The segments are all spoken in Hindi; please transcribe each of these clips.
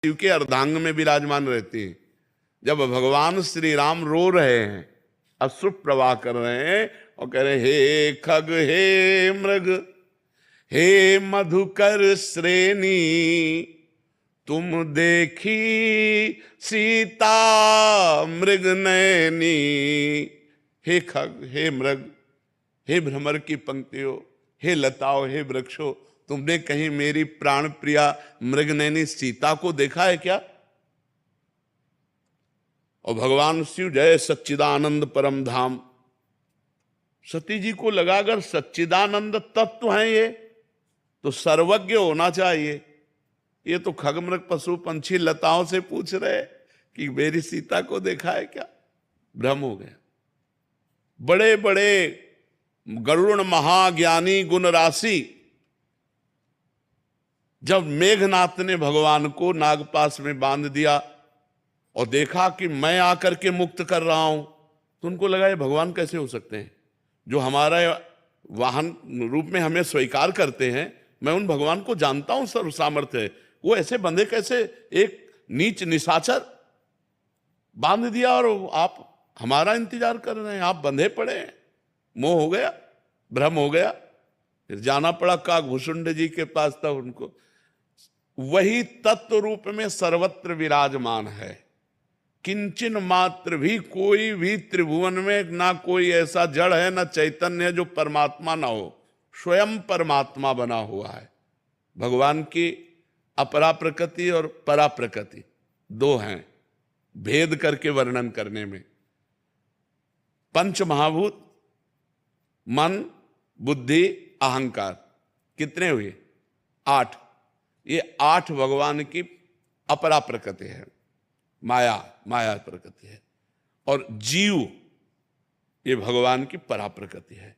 शिव के अर्धांग में विराजमान रहती हैं। जब भगवान श्री राम रो रहे हैं, अश्रु प्रवाह कर रहे हैं और कह रहे हे खग हे मृग हे मधुकर श्रेणी, तुम देखी सीता मृग नयनी। हे खग, हे मृग, हे भ्रमर की पंक्तियों, हे लताओ, हे वृक्षों, तुमने कहीं मेरी प्राण प्रिया मृगनयनी सीता को देखा है क्या? और भगवान शिव जय सच्चिदानंद परम धाम, सती जी को लगा अगर सच्चिदानंद तत्व हैं ये तो सर्वज्ञ होना चाहिए। ये तो खगमृग पशु पंछी लताओं से पूछ रहे कि मेरी सीता को देखा है क्या? भ्रम हो गया। बड़े बड़े गरुड़ महाज्ञानी गुण राशि, जब मेघनाथ ने भगवान को नागपाश में बांध दिया और देखा कि मैं आकर के मुक्त कर रहा हूं, तो उनको लगा ये भगवान कैसे हो सकते हैं जो हमारा वाहन रूप में हमें स्वीकार करते हैं। मैं उन भगवान को जानता हूं, सर्व सामर्थ्य है, वो ऐसे बंधे कैसे? एक नीच निशाचर बांध दिया और आप हमारा इंतजार कर रहे हैं, आप बंधे पड़े हैं। मोह हो गया, भ्रम हो गया। फिर जाना पड़ा काकभूषुंड जी के पास, तब उनको वही तत्व रूप में सर्वत्र विराजमान है। किंचन मात्र भी कोई भी त्रिभुवन में ना कोई ऐसा जड़ है ना चैतन्य है जो परमात्मा ना हो, स्वयं परमात्मा बना हुआ है। भगवान की अपरा प्रकृति और परा प्रकृति दो हैं, भेद करके वर्णन करने में। पंच महाभूत मन, बुद्धि, अहंकार कितने हुए? 8। ये 8 भगवान की अपरा प्रकृति है, माया प्रकृति है। और जीव ये भगवान की परा प्रकृति है।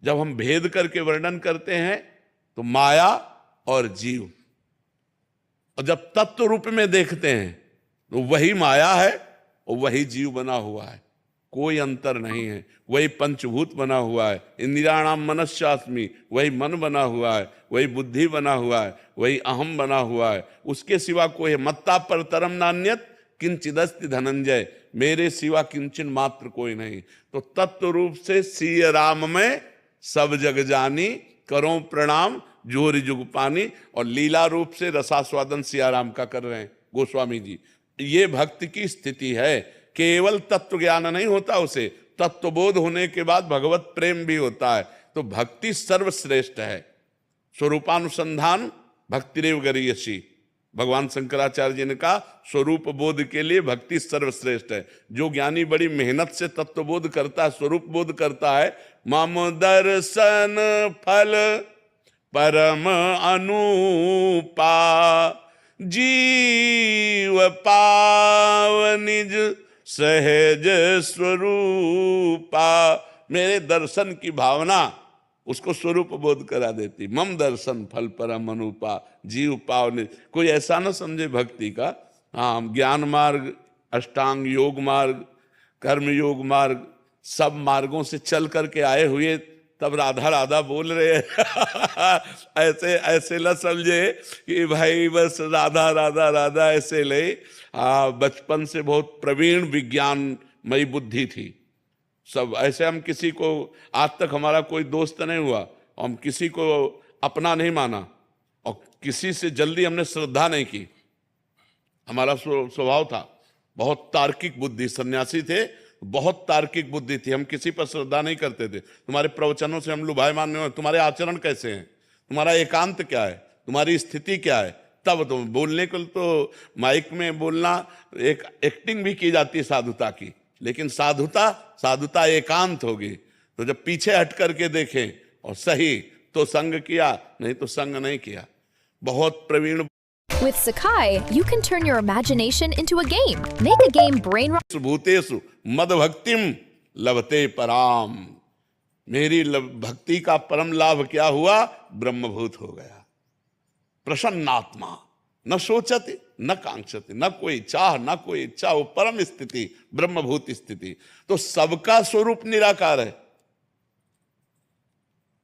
जब हम भेद करके वर्णन करते हैं तो माया और जीव, और जब तत्व रूप में देखते हैं तो वही माया है और वही जीव बना हुआ है, कोई अंतर नहीं है। वही पंचभूत बना हुआ है, इंद्रियाणाम मनस्यास्मि, वही मन बना हुआ है, वही बुद्धि बना हुआ है, वही अहम बना हुआ है। उसके सिवा कोई मत्ता परतरम नान्यत किंचिदस्ति धनंजय, मेरे सिवा किंचन मात्र कोई नहीं। तो तत्व रूप से सिय राम में सब जग जानी, करो प्रणाम जोरी जुग पानी। और लीला रूप से रसास्वादन सियाराम का कर रहे हैं गोस्वामी जी। ये भक्ति की स्थिति है। केवल तत्व ज्ञान नहीं होता, उसे तत्वबोध होने के बाद भगवत प्रेम भी होता है। तो भक्ति सर्वश्रेष्ठ है। स्वरूपानुसंधान भक्तिरेव गरीयसी, भगवान शंकराचार्य जी ने कहा स्वरूप बोध के लिए भक्ति सर्वश्रेष्ठ है। जो ज्ञानी बड़ी मेहनत से तत्वबोध करता है, स्वरूप बोध करता है, मम दर्शन फल परम अनुपा, जीव पाव निज सहज स्वरूपा। मेरे दर्शन की भावना उसको स्वरूप बोध करा देती। मम दर्शन फल परम अनुपा, जीव पावने। कोई ऐसा ना समझे भक्ति का, हाँ ज्ञान मार्ग, अष्टांग योग मार्ग, कर्म योग मार्ग, सब मार्गों से चल करके आए हुए तब राधा राधा बोल रहे हैं। ऐसे ऐसे न समझे कि भाई बस राधा राधा राधा ऐसे ले। बचपन से बहुत प्रवीण विज्ञानमयी बुद्धि थी सब। ऐसे हम किसी को, आज तक हमारा कोई दोस्त नहीं हुआ, हम किसी को अपना नहीं माना और किसी से जल्दी हमने श्रद्धा नहीं की। हमारा स्वभाव था बहुत तार्किक बुद्धि, सन्यासी थे, बहुत तार्किक बुद्धि थी, हम किसी पर श्रद्धा नहीं करते थे। तुम्हारे प्रवचनों से हम लुभायमान नहीं हो, तुम्हारे आचरण कैसे हैं, तुम्हारा एकांत क्या है, तुम्हारी स्थिति क्या है, तब तुम बोलने को। तो माइक में बोलना एक एक्टिंग भी की जाती है साधुता की, लेकिन साधुता एकांत होगी। तो जब पीछे हट करके देखें और सही तो संग किया, नहीं तो संग नहीं किया। बहुत Praveen. With Sakai, you can turn your imagination into a game. Make a game brain. भूतेषु मद भक्तिम लभते पराम। मेरी भक्ति का परम लाभ क्या हुआ? ब्रह्मभूत हो गया। प्रसन्नात्मा, न सोचते न कांक्षते, न कोई चाह न कोई इच्छा, वो परम स्थिति, ब्रह्मभूत स्थिति। तो सबका स्वरूप निराकार है।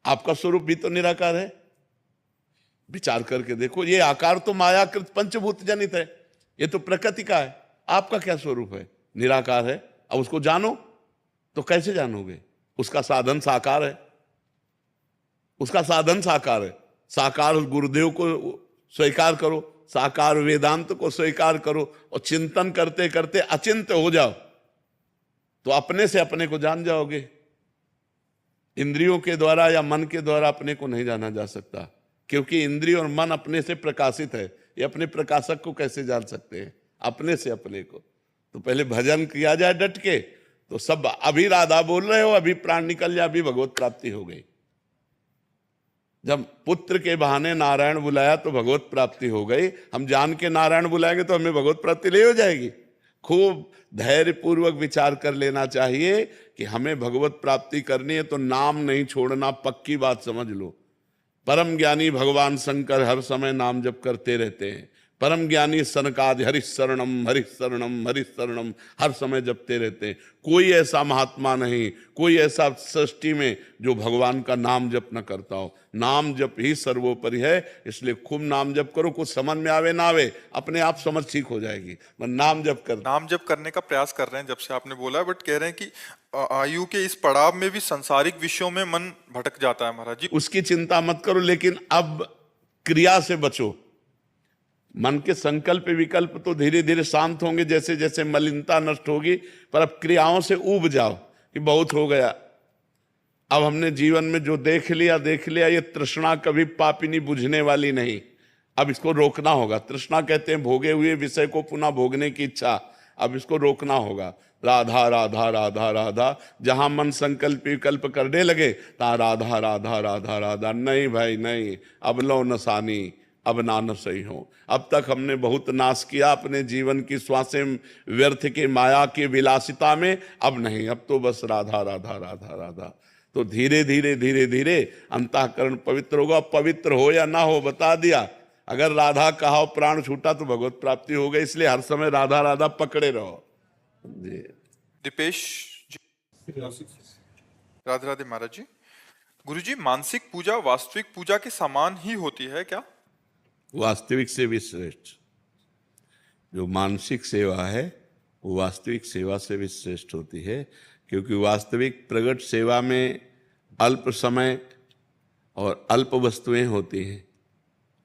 आपका स्वरूप भी तो निराकार है। विचार करके देखो, ये आकार तो मायाकृत पंचभूत जनित है, ये तो प्रकृति का है। आपका क्या स्वरूप है? निराकार है। अब उसको जानो तो कैसे जानोगे? उसका साधन साकार है, उसका साधन साकार है। साकार गुरुदेव को स्वीकार करो, साकार वेदांत को स्वीकार करो, और चिंतन करते करते अचिंत्य हो जाओ तो अपने से अपने को जान जाओगे। इंद्रियों के द्वारा या मन के द्वारा अपने को नहीं जाना जा सकता, क्योंकि इंद्रिय और मन अपने से प्रकाशित है। ये अपने प्रकाशक को कैसे जान सकते हैं? अपने से अपने को। तो पहले भजन किया जाए डट के, तो सब अभी राधा बोल रहे हो, अभी प्राण निकल जाए, अभी भगवत प्राप्ति हो गई। जब पुत्र के बहाने नारायण बुलाया तो भगवत प्राप्ति हो गई। हम जान के नारायण बुलाएंगे तो हमें भगवत प्राप्ति नहीं हो जाएगी। खूब धैर्य पूर्वक विचार कर लेना चाहिए कि हमें भगवत प्राप्ति करनी है तो नाम नहीं छोड़ना, पक्की बात समझ लो। परम ज्ञानी भगवान शंकर हर समय नाम जप करते रहते हैं। परम ज्ञानी सनकादि हरिशरणम हरिशरणम हरिशरणम हर समय जपते रहते हैं। कोई ऐसा महात्मा नहीं, कोई ऐसा सृष्टि में जो भगवान का नाम जप न करता हो। नाम जप ही सर्वोपरि है, इसलिए खूब नाम जप करो। कुछ समझ में आवे ना आवे, अपने आप समझ ठीक हो जाएगी। नाम जप कर, नाम जप करने का प्रयास कर रहे हैं जब से आपने बोला, बट कह रहे हैं कि आयु के इस पड़ाव में भी सांसारिक विषयों में मन भटक जाता है महाराज जी। उसकी चिंता मत करो, लेकिन अब क्रिया से बचो। मन के संकल्प विकल्प तो धीरे धीरे शांत होंगे जैसे जैसे मलिनता नष्ट होगी, पर अब क्रियाओं से ऊब जाओ कि बहुत हो गया। अब हमने जीवन में जो देख लिया, ये तृष्णा कभी पापिनी बुझने वाली नहीं। अब इसको रोकना होगा। तृष्णा कहते हैं भोगे हुए विषय को पुनः भोगने की इच्छा। अब इसको रोकना होगा। राधा राधा राधा राधा, जहां मन संकल्प विकल्प करने लगे ता राधा राधा राधा राधा। नहीं भाई नहीं, अब लो नसानी, अब ना न सही हो। अब तक हमने बहुत नाश किया अपने जीवन की श्वासें व्यर्थ के माया की विलासिता में, अब नहीं, अब तो बस राधा राधा राधा राधा। तो धीरे धीरे धीरे धीरे अंतःकरण पवित्र होगा। पवित्र हो या ना हो बता दिया। अगर राधा कहा प्राण छूटा तो भगवत प्राप्ति हो गई। इसलिए हर समय राधा राधा पकड़े रहो जी। दीपेश जी, राधे राधे महाराज जी। गुरुजी, मानसिक पूजा वास्तविक पूजा के समान ही होती है क्या? वास्तविक से भी श्रेष्ठ। जो मानसिक सेवा है वो वास्तविक सेवा से भी श्रेष्ठ होती है, क्योंकि वास्तविक प्रगट सेवा में अल्प समय और अल्प वस्तुएं होती हैं।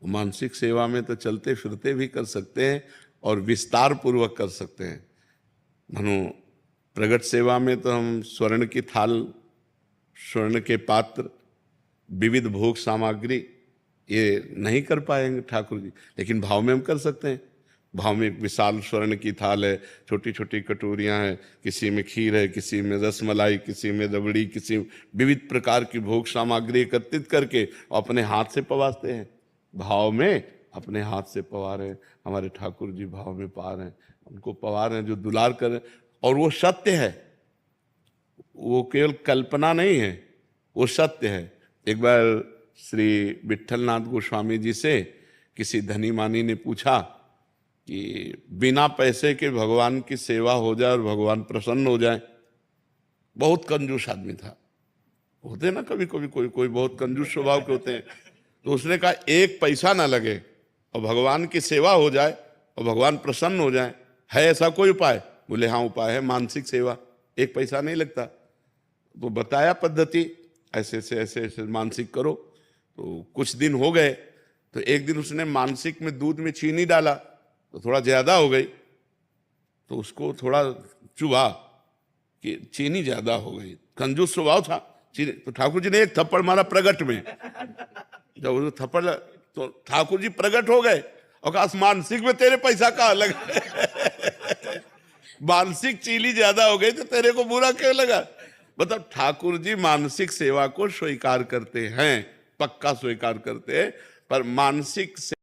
मानसिक सेवा में तो चलते फिरते भी कर सकते हैं और विस्तार पूर्वक कर सकते हैं। मानो प्रगट सेवा में तो हम स्वर्ण की थाल, स्वर्ण के पात्र, विविध भोग सामग्री ये नहीं कर पाएंगे ठाकुर जी, लेकिन भाव में हम कर सकते हैं। भाव में एक विशाल स्वर्ण की थाल है, छोटी छोटी कटोरियां हैं, किसी में खीर है, किसी में रसमलाई, किसी में रबड़ी, किसी विविध प्रकार की भोग सामग्री एकत्रित करके अपने हाथ से पवाते हैं। भाव में अपने हाथ से पवा रहे हैं। हमारे ठाकुर जी भाव में पा रहे हैं, उनको पवा रहे हैं जो दुलार कर रहे हैं। और वो सत्य है, वो केवल कल्पना नहीं है, वो सत्य है। एक बार श्री विट्ठलनाथ गोस्वामी जी से किसी धनी मानी ने पूछा कि बिना पैसे के भगवान की सेवा हो जाए और भगवान प्रसन्न हो जाए। बहुत कंजूस आदमी था। होते ना कभी कभी कोई कोई बहुत कंजूस स्वभाव के होते हैं। तो उसने कहा एक पैसा ना लगे और भगवान की सेवा हो जाए और भगवान प्रसन्न हो जाए, है ऐसा कोई उपाय? बोले हाँ उपाय है, मानसिक सेवा, एक पैसा नहीं लगता। तो बताया पद्धति, ऐसे ऐसे ऐसे ऐसे मानसिक करो। तो कुछ दिन हो गए, तो एक दिन उसने मानसिक में दूध में चीनी डाला तो थोड़ा ज्यादा हो गई। तो उसको थोड़ा चुभा कि चीनी ज्यादा हो गई, कंजूस स्वभाव था चीनी। तो ठाकुर जी ने एक थप्पड़ मारा प्रगट में। जब वो थप्पड़ तो ठाकुर जी प्रगट हो गए और कहा मानसिक में तेरे पैसा कहाँ लगा? मानसिक चीनी ज्यादा हो गई तो तेरे को बुरा क्यों लगा? मतलब ठाकुर जी मानसिक सेवा को स्वीकार करते हैं, पक्का स्वीकार करते हैं, पर मानसिक से